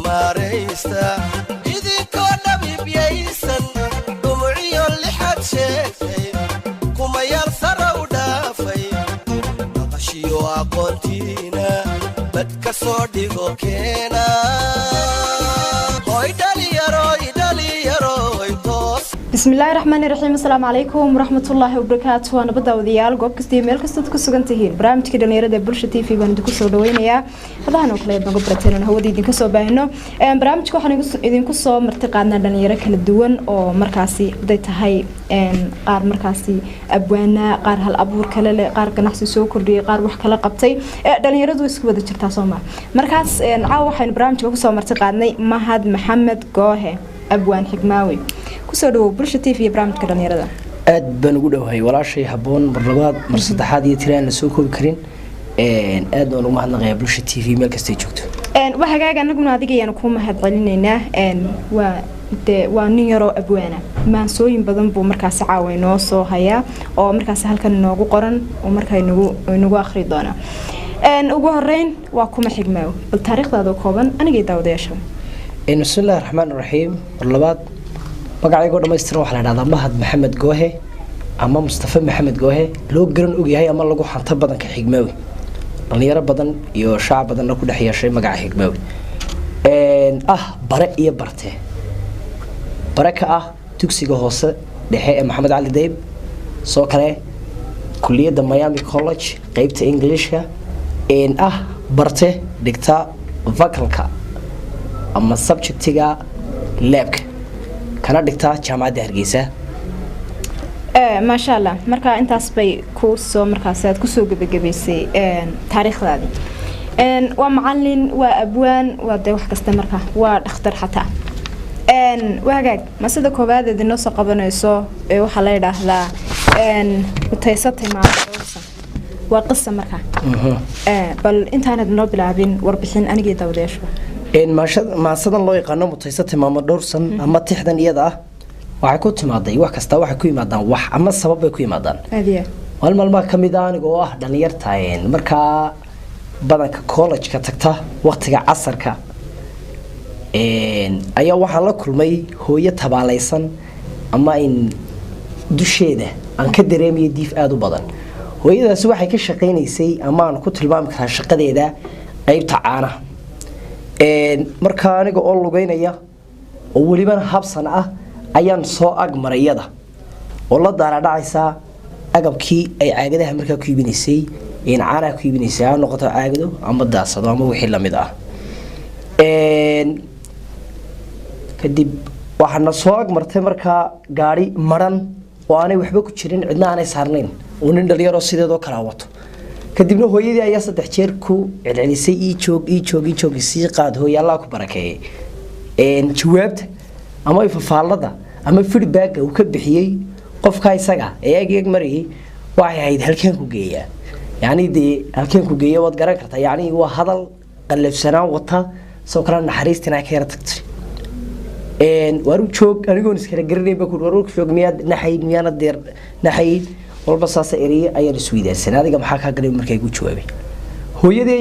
maraysta idinko nabib yaysan dumciyo lixad sheegtay kuma yar sara u dhaafay maqashiyo aqoontiina badka soo dhigo keena hoy dhalinyaro بسم الله الرحمن الرحيم السلام عليكم ورحمة الله وبركاته وأنا بدأ وديال قب كستي ميل كستد كسرن تهين برامج كده نيرة بولش تي في بندق كسر دوينيا هذا أنا وكله يبغى برتين هو دي كسر بينه برامج كوحنا إذن كسر مرتقانا نيرة كل الدول أو مركزي بدأت هاي قار مركزي أبوانا قار هالأبور كلا قار كنحس سوكر قار وح كلا قبتي نيرة دويس كبد شرطة صومة مركز عاوحين برامج كسر مرتقانا مهد محمد جوه أبوان حكماوي كسر بولش تي في برامج كده نيرة aad baan ugu dhawahay walaashay haboon mar labaad mar saddexaad iyo tiraan la soo koobi karin aad baan ugu mahadnaqayaa bulsha TV meel kasta ay joogto waxaaga anaguna adigayaan ku mahad celinaynaa waa nin yaro abwaana maansooyin badan buu markaas caaway noo soo haya oo markaas halkan noogu qoran oo markaa inagu akhri doona ugu horeyn waa kuma xigmaaw bal taariikhdaada kooban anigay daawadayaasha bismillaahir rahmaanir rahiim mar labaad magacayga dhameystiran waxa la yiraahdaa Mahad Maxamed Goohe ama Mustafa Maxamed Goohe loo garan og yahay ama lagu xanta badan ka xigmaawi dhalinyaro badan iyo shacab badan ku dhaxyeeshay magaca xigmaawi bare iyo barte baraka dugsiga hoose dhexe ee Maxamed Ali Dayb soo kale kulliyadda Miami College qaybta Englishka barte dhigta vocalka ama subjectiga labka kana dhigta jaamacadda Hargeysa ما شاء الله مركا أنت أصبي كورسو مركا ساد كورسو جبجبيسي تاريخ ذادي ومعلن وأبوان وده واحد كستمركا واختر حتى وهاجك ما صدق هذا النص قبلنا يسوع وحلا يدهلا وتيسطي مع وقصة مركا بل أنت أنا بنوب لاعبين وربحين أنا جيت أوديش ما صدق الله يقنن متيسطي مع مدرسن أما تحدن يده waxay ku timaaday wax kasta waxay ku yimaadaan wax ama sabab ay ku yimaadaan wal malma kamid ah aniga oo dhalinyartaayeen marka badanka college ka tagta waqtiga casarka ayaa waxa la kulmay hooyo tabaalaysan ama in dusheeda aan ka dareemay diif aad u badan hooyadaas waxay ka shaqeynaysay ama aan ku tilmaami karaa shaqadeeda qaybta caanaha marka aniga oo lugeynaya oo waliba habsan ah ayaan soo ag marayada oo la daaradhaysa agabkii ay caagadaha markaa ku iibinaysay in caanaha ku iibinaysay aan noqoto caagado ama daasado ama wixii la mid ah kadib waxaan soo ag martay markaa gaari maran oo aanay waxba ku jirin cidna aanay saarnayn oo nin dhalinyaro sideedoo kala wato kadibna hooyadii ayaa saddex jeer ku celcelisay ii joog si qaad hooyo Allah ku barakeeyay jawaabta ama ifafaalada ama feedback uu ka bixiyay qofka isaga ee eeg mariyay waxay ahayd halkeen ku geeyaa yaani halkeen ku geeyaa wad garan kartaa yaani waa hadal qalafsanaan wata soo kala naxariistina ka yar tagtay waru joog anigoon iskala garanay ba ku waru joog miyaad naxayd walba saasa eriye ayaan isweydaarsan adiga maxaa ka galay markay ku jawaabay hooyadii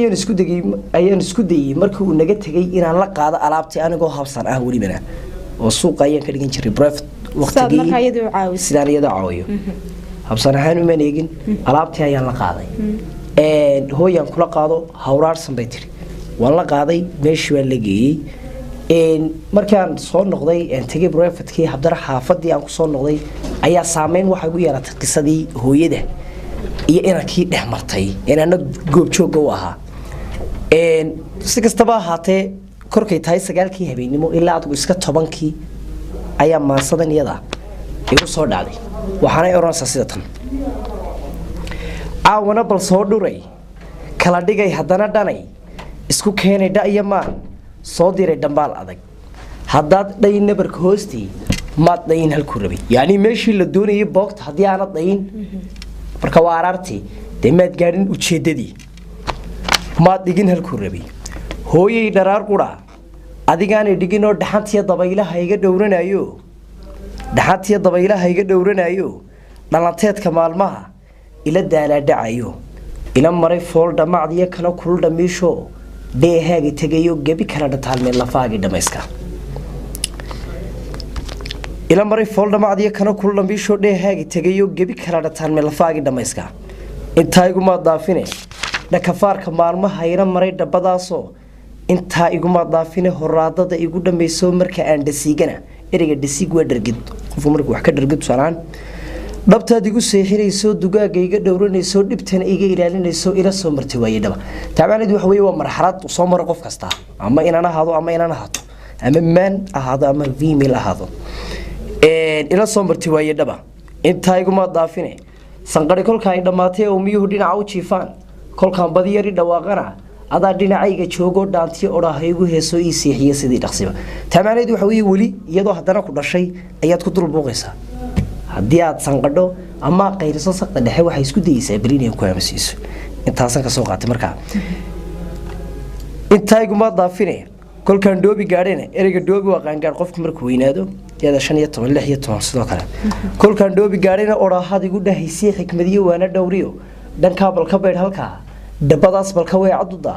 ayaan isku dayay markii uu naga tagay inaan la qaado alaabtii anigoo habsan ah walibana oo suuqa ayaan ka dhigan jiray private waqtigii sidaan iyada caawiyo habsan ahaan uma neegin alaabtii ayaan la qaaday hooyaan kula qaado hawraarsan bay tiri waan la qaaday meeshii waan la geeyay markaan soo noqday tagay private-kii habdara xaafadii aan ku soo noqday ayaa saameyn waxa ugu yeelatay qisadii hooyada iyo inankii dhex martay inaana goob joog u ahaa si kastaba ahaatee korkay tahay 9kii habeenimo ilaa aad iska 10kii ayaa maansadan iyada igu soo dhacday waxaana oranaysaa sida tan caawana bal soo dhuray kala dhigay haddana dhanay isku keenay dha'iyo maan soo diray dhambaal adag haddaad dhayin nabarka hoostii maad dhayin halku rabay yaani meeshii la doonayay boogta haddii aanad dhayin marka waa araartii dee maad gaadhin ujeedadii maad dhigin halku rabay hooyay dharaar qura adigaanay dhigin oo dhaxantiya dabaylaha iga dhowranayo dhalanteedka maalmaha ila daala dhacayo ila maray fool dhamacdiya kana kulul dhamiisho dheehaaga tegayo gebi kala dhataalmeen lafaagii dhamayska ila maray fool dhamacdiyo kana kul dhambiisho dheehaaga tegayo gebi kala dhataalmeen lafaagii dhamayska intaa iguma daafine dhakafaarka maalmaha ina maray dhabadaasoo intaa iguma daafine horaadada igu dhamayso marka aan dhasiigana ereyga dhasiig waa dhargid qofku markuu wax ka dhargid salaan dhabtaad igu seexinayso dugaaga iga dhowranayso dhibtana iga ilaalinayso ila soo martay waayay dhaba taabanayd wax weeye waa marxalad soo maro qof kasta ama inaan ahaado ama inaan ahaato ama man ahaado ama female ahaado ila soo martay waayay dhaba intaa iguma daafine sanqari kolka ay dhamaatay oo miyuhu dhinaca u jiifaan kolkaan badi yari dhawaaqana adaa dhinacayga joogo dhaantiyo odhaha igu heeso ii seexiya sidii dhaqsiba taabanayd wax weeye weli iyadoo haddana ku dhashay ayaad ku dulbuuqaysaa haddii aad sanqadho ama qayriso saqda dhexe waxay isku dayeysaa beriin ku aamasiiso intaasan ka soo qaatay markaa intaa iguma daafine kolkaan dhoobi gaadheen ereyga dhoobi waa qaangaar qofku markuu weynaado yada 15 16 sidoo kale kolkaan dhoobi gaadheen odhaahad igu dhahaysay xikmadiyo waana dhowriyo dhanka balka beed halka dabadaas balka way caduda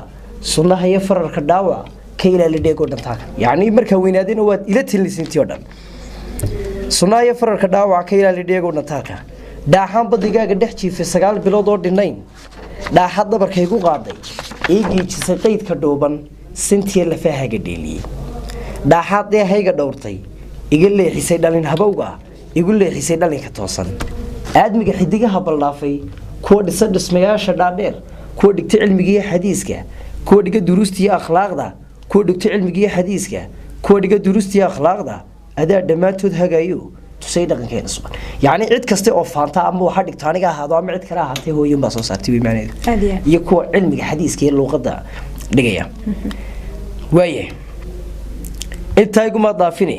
sunnaha iyo fararka dhaawac ka ilaali dheego dhantaaka yaani markaa weynaadina waad ila tilnisintii oo dhan sunnaha iyo fararka dhaawac ka ilaali dheego dhantaaka dhaaxan badigaaga dhex jiifay 9 bilood oo dhinayn dhaaxad dabarkaygu qaaday eegiijisay qaydka dhooban sintiya lafaahaga dheeliyay dhaaxad deehayga dhowrtay iga leexisay dhalin habowga igu leexisay dhalinka toosan aadmiga xidigaha baldhaafay kuwa dhisa dhismayaasha dhaadheer kuwa dhigta cilmiga iyo xadiiska kuwa dhiga duruusta iyo akhlaaqda kuwa dhigta cilmiga iyo xadiiska kuwa dhiga duruusta iyo akhlaaqda adaa dhammaantood hagayo tusay dhaqankeena sugan yaani cid kaste oo faanta ama waxa dhigta aniga ahaado ama cid kale ahaatay hooyin baa soo saartay macnaheedu iyo kuwa cilmiga xadiiska iyo luqadda dhigaya waaye inta iguma daafine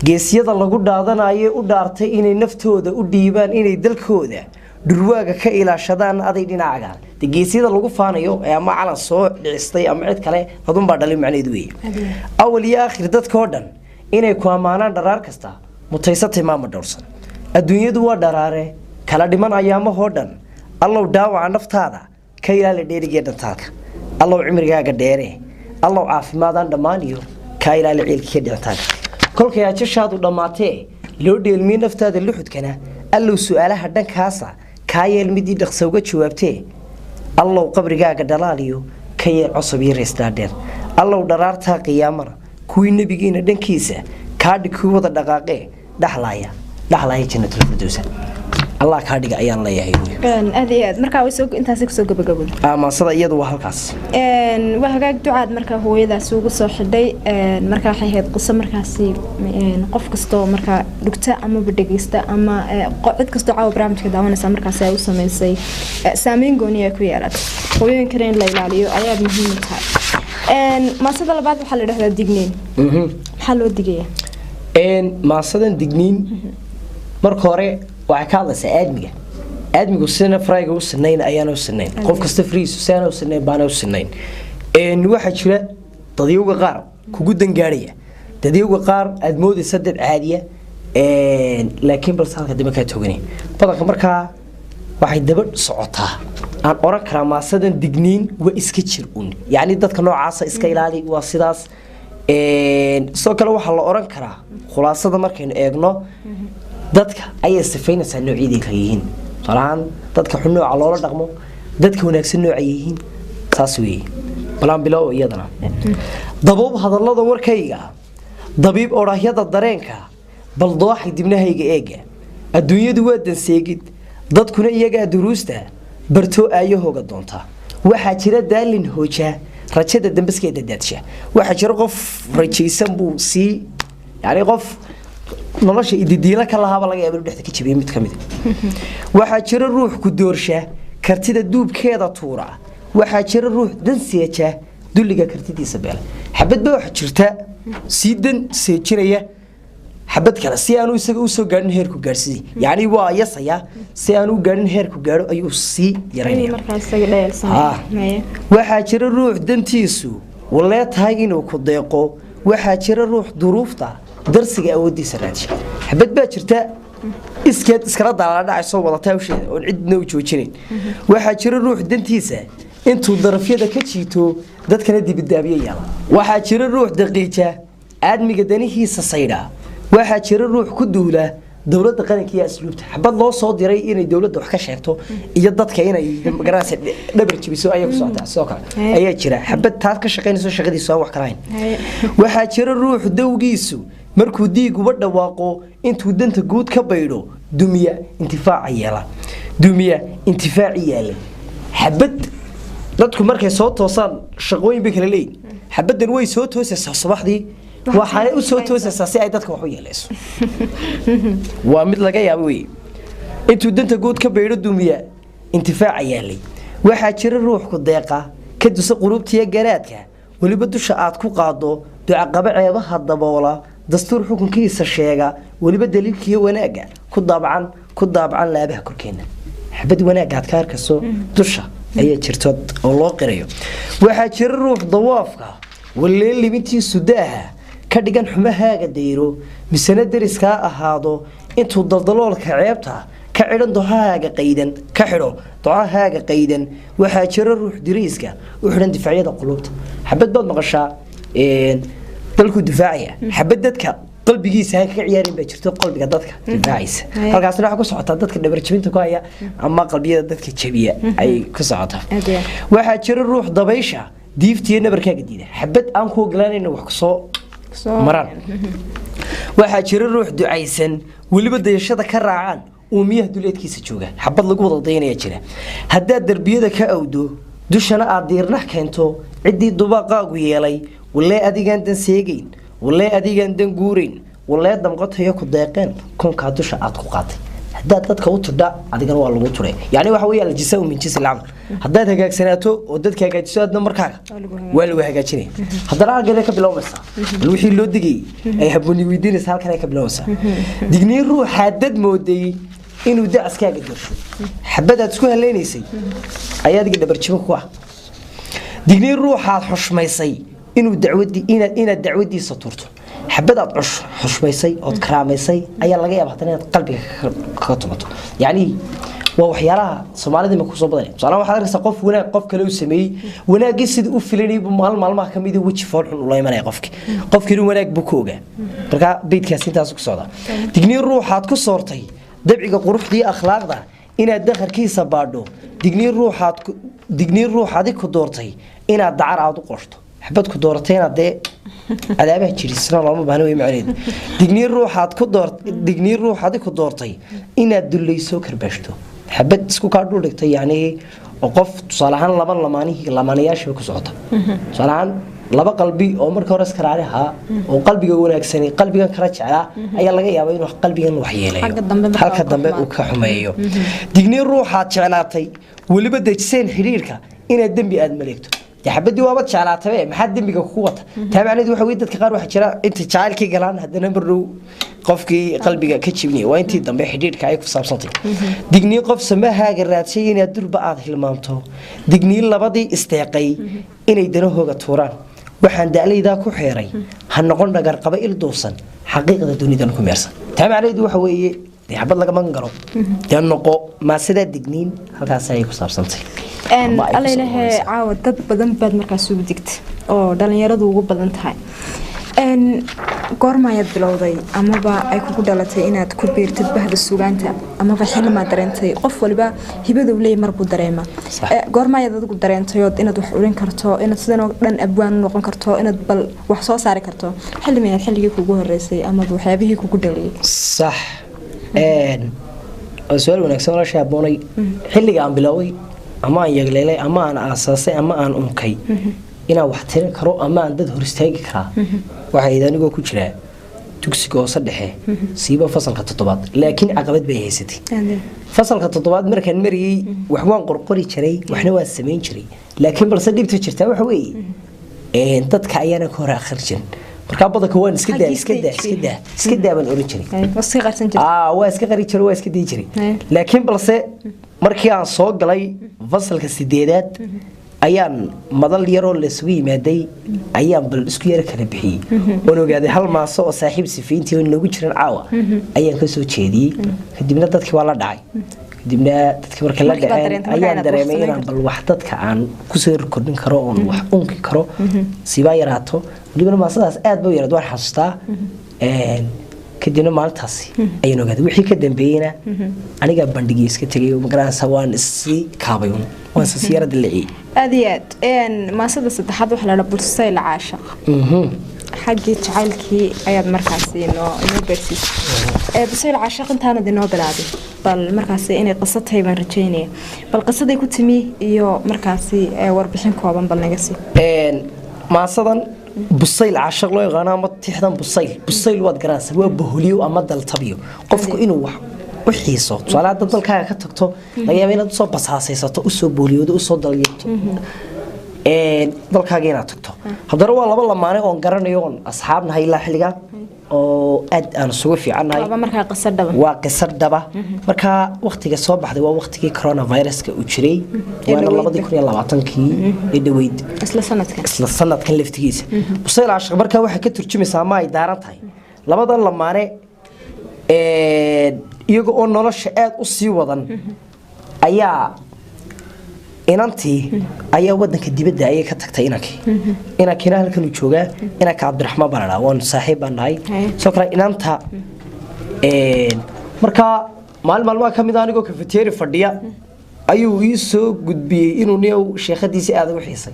geesiyada lagu dhaadanayo u dhaartay inay naftooda u dhiibaan inay dalkooda durwaaga ka ilaashadaan aday dhinacaga geesiyada lagu faanayo ama calan soo dhicistay ama cid kale hadun baa dhalin macnaheedu weey awal iyo aakhir dadka oo dhan inay ku amaanaan dharaar kasta mutaysatay maama dhowrsan adduunyadu waa dharaare kala dhiman ayaamahoo dhan allow dhaawaca naftaada ka ilaali dheeriga dhantaalka allow cimrigaaga dheere allow caafimaadaan dhammaaniyo ka ilaali ciilka dhintaalka kolkay ajashaadu dhamaatee loo dheelmiyay naftaada luxudkana allow su'aalaha dhankaasa ka yeel midii dhaqso uga jawaabtee allow qabrigaaga dhalaaliyo ka yeel cusub iyo reestaadheer allow dharaartaa qiyaamana kuwii nabigeena dhankiisa kaa dhig kuwii wada dhaqaaqee dhaxlaaya jannatul firdaws الله كارديغ ayaan leeyahay aad iyo aad marka way soo intaas ku soo gabagabay maasada iyadu waa halkaas waa hagaag ducaad marka hooyadaas ugu soo xidhay marka waxay ahayd qiso markaasi qof kasto marka dhugta ama badhageysta ama cid kasto caaw barnaamijka daawanaysa markaas ay u sameysay saameyn gooni ay ku yeelatay hooyooyinka in la ilaaliyo ayaa muhiim u tahay maasada labaad waxa la yiraahdaa digniin waxa loo digayaa maasadan digniin marka hore waxa ka hadlaysa aadmigu sina frayga u sinayn ayaan u sinayn qof kasta friisu sina u sinayn baan u sinayn waxa jira dadiyuga qaar kugu dangaariya dadiyuga qaar aad moodaysa dad caadiya laakiin bal salka dib ka toogani badanka markaa waxay daba socotaa aan oran karaa maasadan digniin waa iska jir un yaani dadka noocaas iska ilaali waa sidaas soo kale waxa la oran karaa khulaasada markaynu eegno dadka ay sifaynaysaa noocyadii kale yihiin salaam dadka xun nooca loola dhaqmo dadka wanaagsan nooca yihiin taas weey balan bilow iyadana daboob hadallada warkayga dabiib oraahyada dareenka bal dooxay dibnahayga eega adduunyadu waa danseegid dadkuna iyaga duruusta barto aayahooga doonta waxa jira daalin hooja rajada dambaskeeda daadsha waxa jira qof rajaysan buu si yaani qof nolosha ididiila ka lahaaba laga yaabo dhexda ka jibiyay mid kamid waxa jira ruux ku doorsha kartida duubkeeda tuura waxa jira ruux dansiyaja duliga kartidiisa beel xabad baa wax jirta siidan seejinaya xabad kale si aanu isaga u soo gaarin heerku gaarsiin yaani waa yasaya si aanu gaarin heerku gaaro ayuu si yareynaya markaas isaga dheelsanay waxa jira ruux dantiisu walaal tahay inuu ku deeqo waxa jira ruux duruufta darsiga awoodiisa raadshi xabad baa jirta iskeed iskala daaladhacayso wadataa usheeda oon cidna u joojinayn waxaa jira ruux dantiisa intuu darafyada ka jiito dadkana dibidaabiye yaala waxaa jira ruux daqiija aadmiga danihiisa saydha waxaa jira ruux ku duula dawladda qaranka iyo asluubta xabad loo soo diray inay dawladda wax ka sheegto iyo dadka inay magaraasa dhabar jibiso ayay ku socotaa sidoo kale ayaa jira xabad taas ka shaqaynayso shaqadiisu aan wax kalahayn waxaa jira ruux dawgiisu markuu diig uba dhawaaqo intuu danta guud ka baydho dumiya intifaaci yaala xabad dadku markay soo toosaan shaqooyin bay kala leeyihin xabaddan way soo toosaysaa subaxdii waxaanay u soo toosaysaa si ay dadka wax u yeelayso waa mid laga yaabo wey intuu danta guud ka baydho dumiya intifaaca yaalay waxaa jira ruux ku deeqa ka dusa qulubtiya garaadka weliba dusha aad ku qaado ducaqaba ceebaha daboola dastuur xukunkiisa sheega weliba daliilkiiyo wanaagga ku daabacan laabaha korkeena xabad wanaagaad ka arkayso dusha ayaa jirto oo loo qirayo waxaa jira ruux dawaafka waleen libintiisu daaha ka dhigan xumahaaga dayro misana deriskaa ahaado intuu daldaloolka ceebta ka xidhan dohahaaga qaydan waxaa jira ruux diriiska u xidhan difaacyada qulubta xabad baad maqashaa dalku difaacaya xabad dadka qalbigiisa aan ka ciyaarin baa jirto qalbiga dadka difaacaysa halkaasna waxa ku socotaa dadka dhabar jabinta ku haya ama qalbiyada dadka jabiya ay ku socotaa waxaa jira ruux dabaysha diiftiyo nabarkaaga diida xabad aan ku ogolaanayna wax kusoo maraan waxaa jira ruux ducaysan weliba dayashada ka raacaan uumiyaha duleedkiisa jooga xabad lagu wada daynaya jira haddaad darbiyada ka awdo dushana aad diirnax keento ciddii dubaaqaagu yeelay walee adigaan dan seegayn walee adigaan dan guurayn walee damqatayo ku deeqeen kunkaa dusha aad ku qaatay haddaad dadka u tidha adigana waa lagu turay yani waxa weeye aljisaa min jinsi alcamal haddaad hagaagsanaato oo dadka hagaajiso aadna markaaga waa lagu hagaajinaya haddana halkeeda ka bilowmaysaa bal wixii loo digayay ay habbooni weydiinaysa halkan ay ka bilowmaysaa digniin ruuxaa dad mooday inuu dacaskaaga darsho xabadaad isku haleynaysay ayaa adiga dhabarjimo ku ah digniin ruuxaad xushmaysay inaad dacwadiisa turto xabadaad xushmaysay ood karaamaysay ayaa laga yaaba haddana inaad qalbiga kaga tumato yacni waa waxyaalaha soomaalida ma kusoo badanaya tusaale waxaad arkaysaa qof wanaag qof kale u sameeyey wanaaggii sidii u filanayay maalmaha ka mid weji fool xun ula imanaya qofkiina wanaag buu ka ogaa markaa beydkaas intaas ku socda digniin ruuxaad ku soortay dabciga quruxdii akhlaaqda inaad dakharkiisa baadho digniin ruuxaadi ku doortay inaad dacar aad u qorto xabad ku dooratay inaad dee adaabaha jirisna looma baahna way macneed digniin ruuxaadi ku doortay inaad dullaysoo karbaashto xabad isku kaa dhul dhigtay yacni oo qof tusaale ahaan lamaanayaashiiba ku socota tusaale ahaan laba qalbi oo marka hore iskaraari ahaa oo qalbiga wanaagsani qalbigan kala jeclaa ayaa laga yaabaa inuu qalbigan wax yeelayo halka dambe uu ka xumeeyo digniin ruuxaad jeclaatay weliba dejiseen xidhiirka inaad dembi aad maleegto xabadii waaba jeclaatabe maxaa dembiga ku wata taabacneed waxa weeye dadka qaar waxa jira inta jacaylkii galaan haddana marrow qofkii qalbiga ka jibnaya waa intii dambe xidhiidhka ay ku saabsantay digniin qof samahaaga raadsay inaad durba aad hilmaamto digniin labadii isteeqay inay danahooga tuuraan waxaan da'laydaa ku xeeray ha noqon dhagar qaba il duusan xaqiiqda dunidan ku meersan taabacneed waxa weeye xabad laga magan garo dee noqo maa sidaa digniin halkaas ayay ku saabsantay alailahe caawa dad badan baad markaas ugu digta oo dhalinyaradu ugu badan tahay goormaayaad bilowday amaba ay kugu dhalatay inaad ku biirtid bahda sugaanta amaba xilmaad dareentay qof waliba hibaduu leey marbuu dareema goormaayaad adigu dareentayood inaad wax urin karto inaad sidanoo dhan abwaan noqon karto inaad bal wax soo saari karto xillimayaad xilligii kugu horeysay amaba waxyaabihii kugu dhaliyay sax su-aal wanaagsan la shaaboonay xilliga aan bilooway ama aan yagleelay ama aan aasaasay ama aan unkay inaan wax tirin karo ama aan dad hor istaagi karaa waxay anigoo ku jiraa dugsiga hoose dhexe siiba fasalka 7 laakiin caqabad bay haysatay fasalka 7 markaan mariyay wax waan qorqori jiray waxna waan sameyn jiray laakiin balse dhibta jirta waxa weeye dadka ayaana ka hor akhrisan marka badanka waan iska daaban oran jiray waa iska qari jiray waa iska dii jiray laakiin balse markii aan soo galay fasalka 8aad ayaan madal yaroo la isugu yimaaday ayaan bal isku yara kala bixiyey oon ogaaday hal maaso oo saaxiib sifiintii oo noogu jiran caawa ayaan ka soo jeediyey kadibna dadkii waa la dhacay kadibna dadkii marka la dhaceen ayaan dareemay inaan bal wax dadka aan ku soo kordhin karo oon wax unki karo sibaa yaraato kadibna maasadaas aad baa yaraad waan xasuustaa kadibna maalintaasi ayaan ogaaday wixii ka dambeeyeyna aniga bandhigii iska tegay oo magaranaysa waan isii kaabay waan siyara dilaciyey aad iyo aad maasada saddexaad waxa la bulsayl caashaq xaggii jacaylkii ayaad markaasi inoo beersiisay bulsayl caashaq intaana inoo bilaabay bal markaasi inay qiso tahay baan rajaynaya bal qisaday ku timi iyo markaasi warbixin kooban bal naga sii maasadan busayl caashaq loo yaqaan ama tixdan busayl waad garanaysaa waa boholiyo ama daltabiyo qofku inuu wax u xiiso tusaale dad dalkaaga ka tagto laga yaabo inaad soo basaasaysato u soo booliyoodo u soo dalyeeto dalkaaga inaad tagto haddana waa laba lamaane oon garanayo oon asxaabnahay ilaa xilligaa oo aad aan isugu fiicannahay waa qiso dhaba markaa waqtiga soo baxday waa waqtigii coronaviruska uu jiray waana 2020kii ee dhaweyd isla sanadkan laftigiisa busayl caashaq markaa waxay ka turjumaysaa ma ay daaran tahay labadan lamaane iyaga oo nolosha aad u sii wadan ayaa inantii ayaa wadanka dibadda ayay ka tagtay inankina halkan uu joogaa inanka Cabdiraxmaan Baradha waan saaxiib baan nahay soo kale inanta markaa maalmaha kamid anigoo cafeteria fadhiya ayuu ii soo gudbiyay inuu neew sheekadiisa aad u xiisay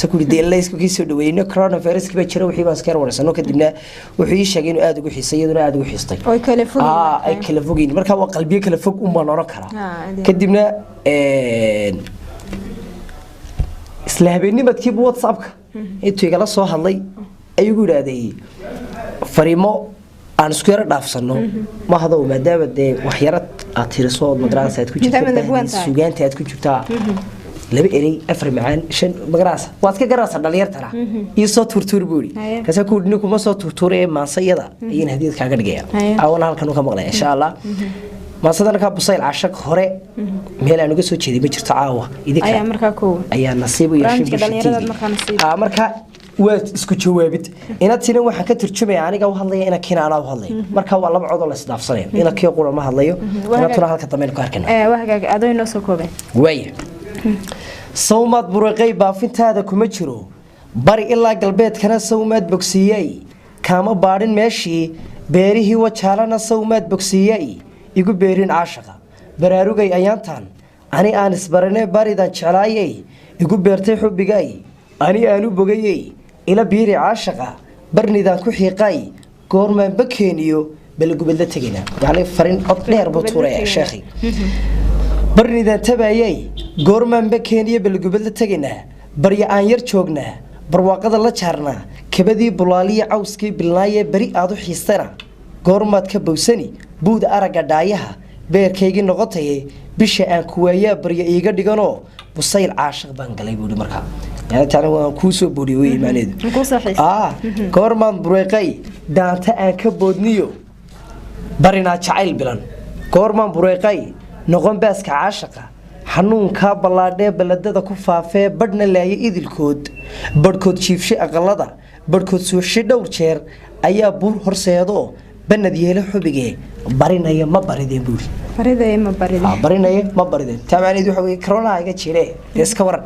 sakuri deelaysku kii soo dhaweeyay coronavirus kiba jira wixii baan iska wareysano kadibna wuxuu ii sheegay inuu aad ugu xiisay iyaduna aad ugu xiistay ay kala fogeen markaa waa qalbiye kala fog uma noqon kara kadibna isla habeennimadkii WhatsApp-ka intuu igala soo hadlay ayuu yiraahdey fariimo aan isku yara dhaafsano ma hado maadaama de wax yara aad tiriso madrasa aad ku jirtaa suugaanta aad ku jirtaa laba erey afar macaan shan madrasa waad ka garaysaa dhalinyartana iyo soo turtur buuri kaasa ku dhino kuma soo turturee maasayada ayeen hadiyad kaaga dhigaya awana halkan uu ka maqlay insha Allah maasadan ka busayl caashaq hore meel aan uga soo jeeday ma jirto caawa idinka ayaa markaa koow ayaa nasiib u yeeshay markaa waa isku jawaabid inaadina waxaan ka turjumayaa aniga u hadlaya ina kiina ana u hadlay marka waa laba cod oo la isdaafsanay ina kii qura ma hadlayo inaaduna halka dameen ku arkana wahagaag adoon noo soo koobay way sawmad burqay baafintaada kuma jiro bari ilaa galbeedkana sawmad bogsiyay kama baadhin meeshii beerihii wajaalana sawmad bogsiyay igu beerin caashaqa baraarugay ayaantan ani aan isbaranay baridan jeclaayay igu beertay xubigay ani aanu bogayay ila biiri caashaqa barnidan ku xiiqay goormaan bakeeniyo balgubadla tagayna yani farin cod dheer buu tuuray sheekhi barnidan tabayay goormaan bakeeniyo balgubadla tagayna barya aan yar joognaa barwaaqada la jaarnaa kabadii bulaaliya cawskii bilnaaye bari aad u xiistana goormaad ka bowsani buuda araga dhaayaha beerkaygii noqotay bisha aan ku waayaa barya iiga dhiganoo busayl caashaq baan galay buuri markaa يعني waan ku soo booriyay iimaaneedu goormaan bureeqay daanta aan ka boodniyo barina jacayl bilan goormaan bureeqay noqon baaska caashaqa xanuunka balaadhe baladada ku faafee badhna laayay idilkood badhkood jiifshay aqalada badhkood suuxshay dhowr jeer ayaa buur horseedo banad yeelo xubige barinaya ma barideen buuri barinaya ma barideen taamaanidu waxa weey corona iga jiree iska waran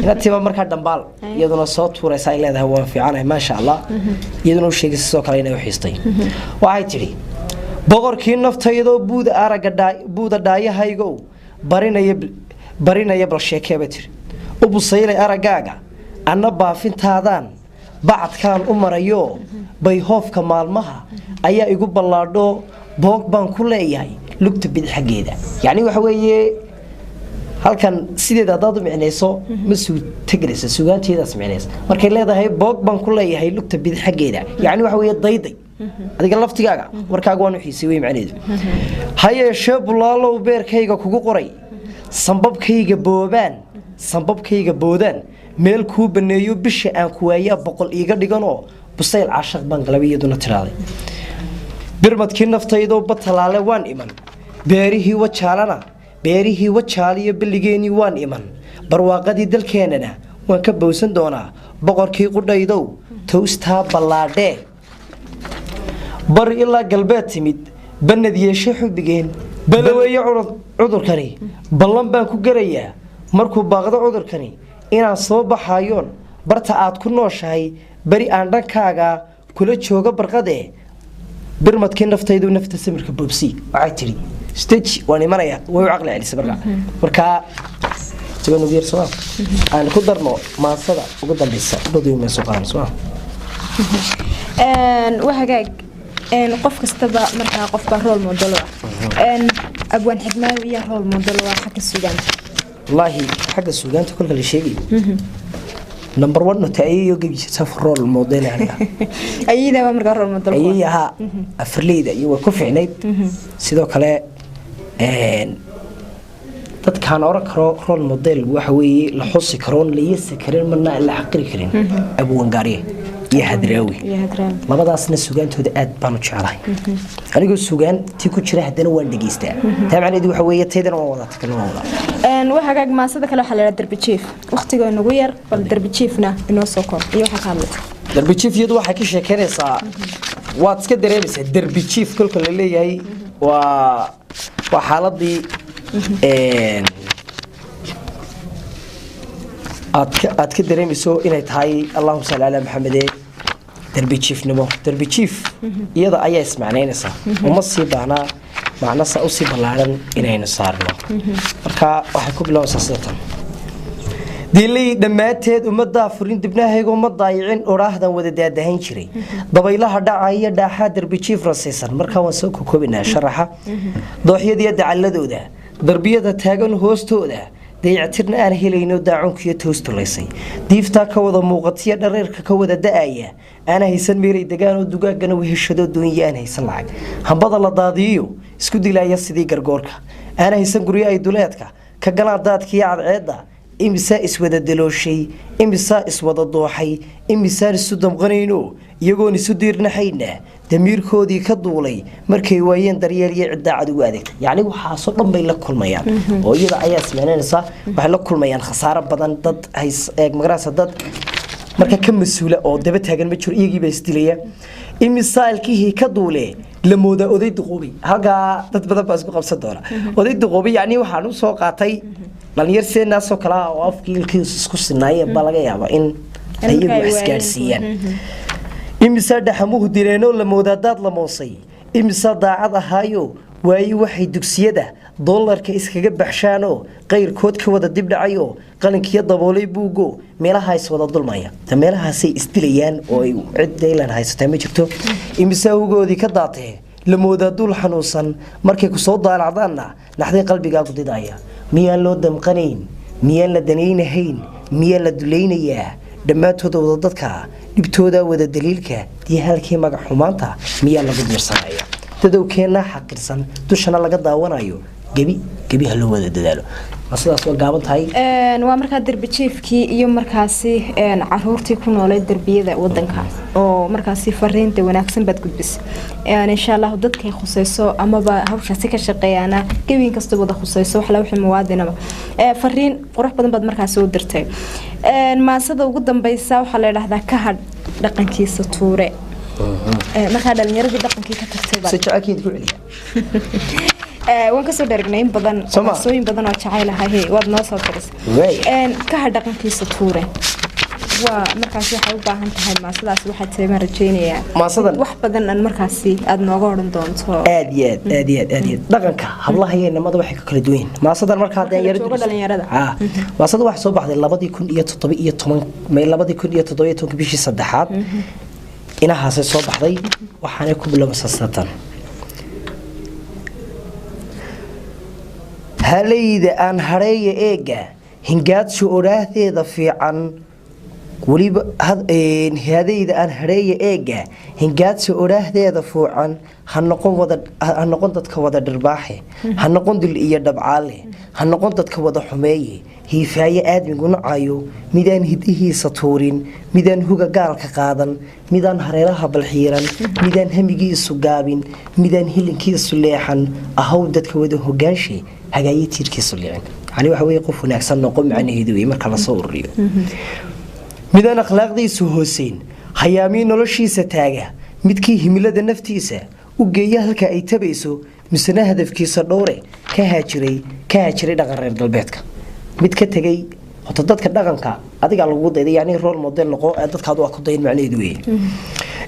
inatiba marka dambaal iyaduna soo tuuraysa ay leedahay waa fiican ma sha Allah iyaduna u sheegay soo kale inay u xiistay waxay tiri boqorkii naftaydo buuda dhaayahaygo barinaya bal sheekeba tiri u busaylay aragaaga anna baafintaadan bacadkan u marayo bay hoofka maalmaha ayaa igu ballaadho boog baan ku leeyahay lugta bidix xageeda yani waxa weeye halkan sideeda dad micnayso masuu tagraysa suugaanteeda samaynaysa markay leedahay boog baan ku leeyahay lugta bidix xageeda yani waxa weeye dayday adiga laftigaaga warkaaga waan u xiisay way macneedu hayeeshee bulaalo beerkayga kugu qoray sambabkayga boodaan meel kuu baneeyo bisha aan ku waayaa boqol iiga dhiganoo busayl caashaq baan galabiyaduna tiraaday birmadkii naftaydo batalaale waan iman beerihii wajaaliyo billigeennii waan iman barwaaqadii dalkeenana waan ka bowsan doonaa boqorkii qudhaydow toostaa ballaadhee bari ilaa galbeed timid bannad yeeshe xubigeen balaweeye cudurkani ballan baan ku garayaa markuu baaqdo cudurkani inaan soo baxayoon barta aad ku nooshahay beri aan dhankaaga kula jooga barqadee birmadkii naftaydu nafta samirka boobsi waxay tidhi stage waan imanaya way u caqli celisay markaa aan ku darno maasada ugu dambeysa wahagaag qof kastaba markaa qofba rool model abwaan xigmaawi iyo rool model waa xagga suugaanta wallaahi xagga suugaanta kolka la sheegayo number 1 nota ayeeyo gabisha rool model ayida waa markaa rool model ayaha afrleyda iyo way ku fiicnayd sidoo kale dadkaan oran karo rool model waxa weeye la xusi karo la yeesi karin marna la xaqiri karin abwaan gaariye iyo hadraawi labadaasna suugaantooda aad baan u jecelahay anigoo suugaantii ku jira haddana waan dhageystaa taabcaneedu waxa weeye taydana waan wada takana waan wada wahagaag maasada kale waxaa la yidhaha derbi jiif waqtiga nagu yar bal derbi jiifna inoo soo kor iyo waxaa ka hadlaysa derbi jiif iyadu waxay ka sheekeynaysaa waad iska dareemaysaa derbi jiif kolka la leeyahay waa xaaladii aad ka dareemayso inay tahay allahumma salli ala maxamed derbi jiifnimo derbi jiif iyada ayaa ismacnaynaysaa uma sii baahnaa macnasa u sii ballaaran inaynu saarno marka waxay ku bilowaysaa sidatan diilay dhammaanteed ummaddaa furin dibnahaygoo ma daayicin odhaahdan wada daadahayn jiray dabaylaha dhacaya dhaaxaa derbi jiif rasaysan markaa waan soo kokoobinaa sharaxa dooxyadiiyo dacaladooda darbiyada taagan hoostooda dayactirna aan helayno daacunkiyo toostulaysay diiftaa ka wada muuqatiya dhareerka ka wada da-aya aana haysan meelay degaan oo dugaagana weheshado doonyo aan haysan lacag hambada la daadiyiyo isku dilaya sidii gargoorka aana haysan guryo ay duleedka ka galaan daadkiiyo cadceedda imisaa iswada dalooshay imisaa iswada dooxay imisaan isu damqanayno iyagoon isu diirnaxayna damiirkoodii ka duulay markay waayeen daryeel iyo cidaacad ugu adeegtay yacni waxaasoo dhan bay la kulmayaan oo iyada ayaa ismicnaynaysaa waxay la kulmayaan khasaaro badan dad magarasa dad marka ka mas-uula oo daba taagan ma jiro iyagiibaa isdilaya imisaalkihii ka duule la moodaa oday duqoobay halkaa dad badan baa isku qabsan doona oday duqoobay yacni waxaan u soo qaatay dhalinyar seenaasoo kale ah oo afkii ilkiisu isku sinaayeen baa laga yaabaa in ayagu isgaadhsiiyaan imisaa dhaxamuhu direenoo la moodaa daad la moosay imisaa daacad ahaayo waayi waxay dugsiyada doolarka iskaga baxshaanoo qayrkood ka wada dibdhacayoo qalinkiyo daboolay buugo meelaha iswada dulmaya ta meelahaasay isdilayaan oo ay cid daylan haysataa ma jirto imisaa hugoodii ka daatee la moodaa duul xanuunsan markay ku soo daalacdaanna naxday qalbigaagu didaya miyaan loo damqanayn miyaan la danaynahayn miyaan la dulaynayaa dhammaantooda wada dadka dhibtooda wada daliilka iyo halkii magac xumaanta miyaa lagu diirsanaya dadowkeenna xaqirsan dushana laga daawanayo gebi ha loo wada dadaalo sidaas waa gaaban tahay waa markaa derbi jiifkii iyo markaasi caruurtii ku noolay derbiyada wadanka oo markaasi fariinta wanaagsan baad gudbisay insha Allah dadkay khusayso amaba hawshaasi ka shaqeeyana gebin kasta wada khusayso wax la wixii muwaadinaba fariin qurux badan baad markaasi u dirtay maasada ugu dambaysa waxa la yiraahdaa ka had dhaqankiisa tuure markaa dhalinyaradii dhaqankii ka tagtay si jacayl ku celiya waan kasoo dheregnay in badan sooyin badan oo jacayl ahay waad noo soo tirisay ka had dhaqankiisa tuure waa markaas waxay u baahan tahay maasadaas waxa teema rajeynayaa maasadan wax badan aan markaasi aad nooga oran doonto aad dhaqanka hablaha iyo namada waxay ka kala duwan maasadan marka hadda dhalinyarada maasada waxa soo baxday 2017 bishii saddexaad inahaas soo baxday waxaana ku bilowday sasatan halayda aan hareeyo eega hingaadsho oraadeeda fiican waliba hadayda aan hareeyo eega hingaadsho oraadeeda fiican ha noqon dadka wada dhirbaaxe ha noqon dil iyo dhabcaale ha noqon dadka wada xumeeye hiifaaye aadmigu nacayo midaan hidihiisa tuurin midaan huga gaalka qaadan midaan hareeraha balxiiran midaan hamigiisu gaabin midaan hilinkiisu leexan ahow dadka wada hogaanshe hagaaye tiirkiisu leexin يعني waxa weeye qof wanaagsan noqon macnaheedu way marka la soo ururiyo midaan akhlaaqdiisu hooseyn hayaami noloshiisa taaga midkii himilada naftiisa u geeya halka ay tabayso misna hadafkiisa dhowre ka haajiray dhaqan reer galbeedka mid ka tagay hota dadka dhaqanka adiga lagu dayday yani role model noqo dadkaadu waa ku dayn macnaheedu way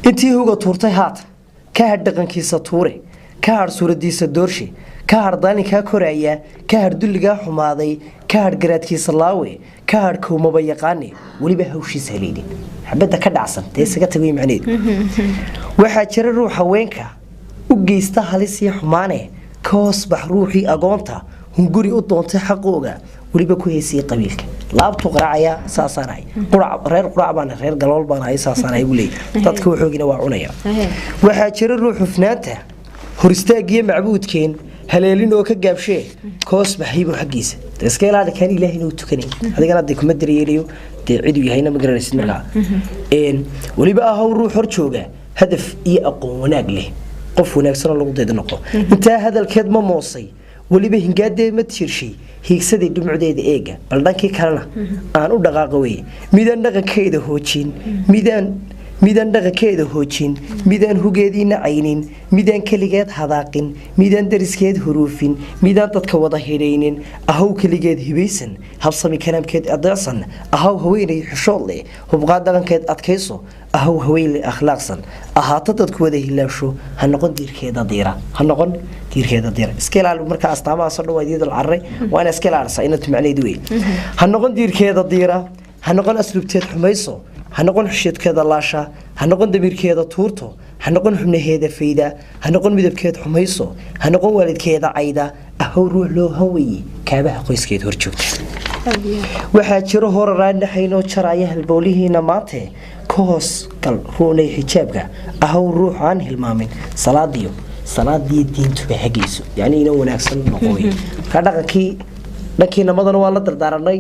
intii uga tuurtay haat ka had dhaqankiisa tuure ka har suuradiisa doorshe ka har daalinka koraya ka har dulliga xumaaday ka har garaadkiisa laawe ka har koomaba yaqaani waliba hawshiisa haleeyay xabada ka dhacsan isaga tagay macnaheedu waxa jira ruux haweenka u geysta halis iyo xumaane koos bax ruuxii agoonta hunguri u doontay xaqooga waliba ku heesay qabiilka laabtu qaraacaya saasanay reer quraac baan reer galool baan hay saasanay wulay dadku xoogina waa cunaya waxa jira ruux hufnaanta hor istaagiye macbuudkeen haleelin oo ka gaabshay koos baxaybu xaqiisa iska ilaali kan ilaahay inuu tukanay adigana dadku ma dareeyo cid yahayna ma garanaysid markaa waliba ahaw ruux hor jooga hadaf iyo aqoon wanaag leh qof wanaagsan lagu daydo noqo inta hadalkeed ma moosay waliba hingaadee ma tiirshay hiigsadii dhumucdeeda eega bal dhankii kalena aan u dhaqaaqay midaan dhaqankeeda hoojin midaan dhaqankeeda hoojin midaan hugeediina caynin midaan kaligeed hadaaqin midaan dariskeed huruufin midaan dadka wada hidhaynin ahaw kaligeed hibaysan habsami kalaamkeed adeecsan ahaw haweenay xishood leh hubqaad dhaqankeed adkayso ahaw haweenay akhlaaqsan ahaato dadku wada hilaasho ha noqon diirkeeda diira iska ilaali marka astaamaha soo dhawaadiyada carray waa in iska ilaalisa inad macnaheedu way ha noqon diirkeeda diira ha noqon asluubteed xumayso ha noqon xisheedkeeda laasha ha noqon damirkeeda tuurto ha noqon xubnaheeda fayda ha noqon midabkeed xumayso ha noqon waalidkeeda cayda ahaw ruux loo hawaye kaabaha qoyskeed hor joogta waxaa jiro horaraan dhaxaynoo jaraya halbowlihiina maante ka hoos gal ruunay xijaabka ahaw ruux aan hilmaamin salaadii diintuba hagayso yani ina wanaagsan noqoy ka dhaqankii dhankii namadana waa la dardaaranay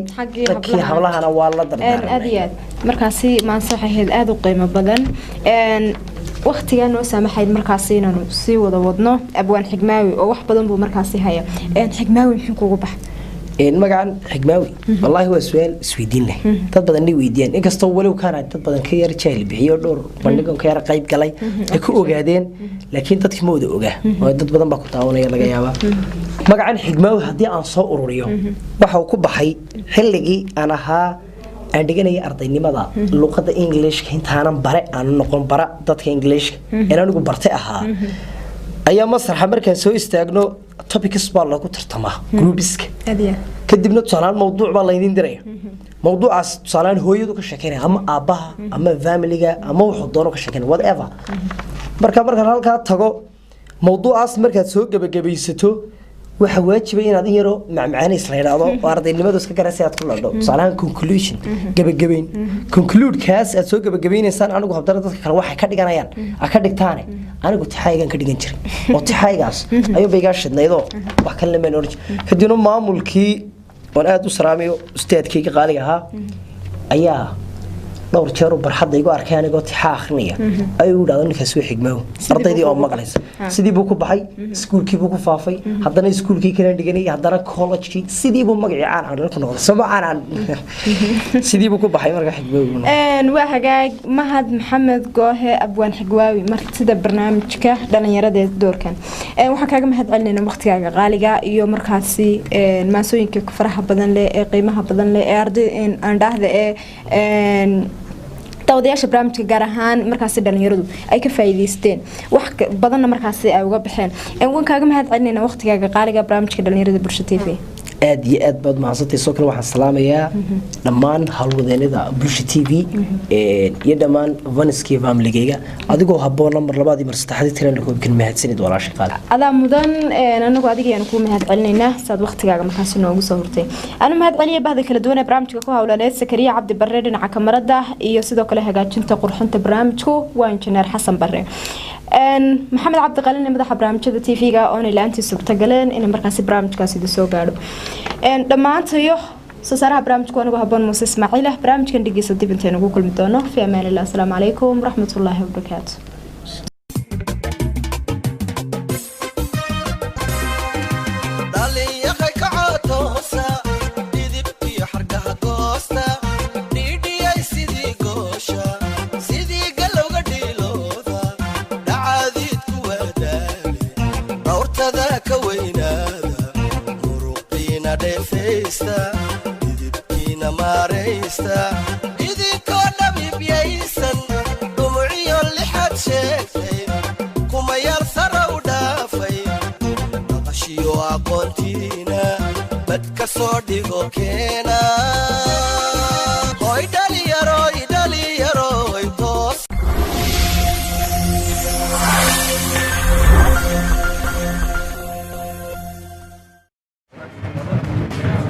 dhankii hablahana waa la dardaaranay aad iyo aad markaasi maansaxaheed aad u qiimo badan waqtigan oo saamaxayd markaasi inaan sii wada wadno abwaan xigmaawi oo wax badan buu markaasi haya xigmaawi muxuu kugu baxay magacan xigmaawi wallahi waa su'aal isweydiin leh dad badan ay weydiyaan inkastoo waliw kaana dad badan ka yar jahil bixiyo dhowr bandhigan ka yar qayb galay ay ku ogaadeen laakiin dadkii ma wada ogaa oo dad badan baa ku taawanaya laga yaabaa magacan xigmaawi haddii aan soo ururiyo waxa uu ku baxay xilligii aan ahaa aan dhiganay ardaynimada luqadda Englishka intaanan bare aan noqon bara dadka Englishka in anigu bartay ahaa ayaa masraxa markaan soo istaagno topics baa lagu tartamaa groupiska kadibna tusaale mawduuc baa la idin diray mawduucaas tusaale hooyadu ka sheekeynay ama aabaha ama family-ga ama wuxuu doono ka sheekeynay whatever marka halka tago mawduucaas markaad soo gabagabaysato waxa waajib in aad yaro macmaanis la yiraahdo oo ardaynimadu iska garasay aad ku ladho tusaale conclusion gabagabayn conclude kaas aad soo gabagabaynaysan anigu habdara dadka kale waxay ka dhiganayaan ka dhigtaan anigu tixaygan ka dhigan jiray oo tixaygaas ayuu bayga shidnaydo wax kale ma oran kadibna maamulkii oo aad u salaamayo ustaadkayga qaaliga ahaa ayaa dhowr jeer u barxadda igu arkay anigoo tixaa akhrinaya ayuu yiraahdo ninkaas waa xigmaaw ardaydii oo maqlaysa sidii buu ku baxay iskuulkii buu ku faafay haddana iskuulkii kale dhiganay haddana college sidii buu magacii caan ku noqday sabacaan sidii buu ku baxay marka xigmaaw waa hagaag mahad maxamed goohe abwaan xigwaawi martida barnaamijka dhalinyarada doorkan waxaan kaaga mahad celinayna waqtigaaga qaaliga iyo markaasi maasooyinka faraha badan leh ee qiimaha badan leh ee arday aan dhaahda tawdiyaasha barnaamijka gaar ahaan markaasi dhalinyaradu ay ka faa'iideysteen wax badanna markaasi ay uga baxeen waan kaaga mahad celinayna waqtigaaga qaaliga barnaamijka dhalinyarada bulsho TV aad iyo aad baad mahadsantahay soo kale waxaan salaamayaa dhammaan hawlwadeenada bulsho TV iyo dhammaan Vanski family-gayga adigoo habboon number 2 iyo 3 tirana ku kan mahadsanid walaashay qaali adaa mudan anagu adiga ku mahad celinaynaa saad waqtigaaga markaasi noogu soo hortay ana mahad celiye bahda kala duwan ee barnaamijka ku hawlaneed Sakariya Cabdi Barre dhinaca kamarada iyo sidoo kale hagaajinta qurxinta barnaamijku waa injineer Xasan Barre محمد عبد القليل مدح برامجة تيفيجا أون اللي أنتي سبتقلين إن مركز برامج كاسيد سوقارو لما أنت يوح سصارها برامج كونه بهبون موسى إسماعيل برامج كان دقيقة صدي بنتين وكل مدونه في أمان الله السلام عليكم ورحمة الله وبركاته دالي يا خي كعوتوسا dhegaysta idinkoo dhabiibyaysan dhumuciyo lixaad sheegtay kumayaal sara u dhaafay maqashiyo aqoontiina bad ka soo dhigo keena hoy dhaliyaroy dhaliyaroy toos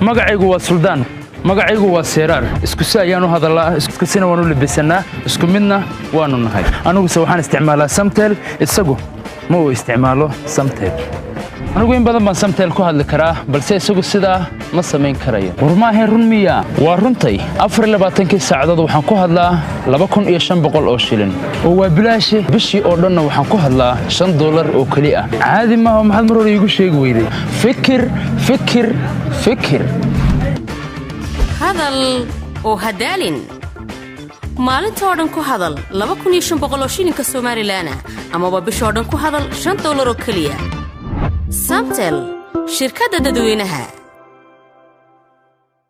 magacaygu waa suldaan magacaygu waa seeraar isku si ayaanu hadallaa isku sina waanu labisanaa isku midna waanu nahay aniguse waxaan isticmaalaa samtel isagu ma uu isticmaalo samtel anigu in badan baan samtel ku hadli karaa balse isagu sidaa ma samayn karayo war maahayn run miya waa runtay 24 saacadood waxaan ku hadlaa 2500 oo shilin oo waa bilaashi bishii oo dhanna waxaan ku hadlaa $5 oo kali ah caadi ma aha maxad mar hore igu sheegi weyday fikir hadal oo hadaalin maalinta oo dhan ku hadal 2500 oo shilinka Soomaaliland ama bishii oo dhan ku hadal $5 oo kaliya samtel shirkadda dadweynaha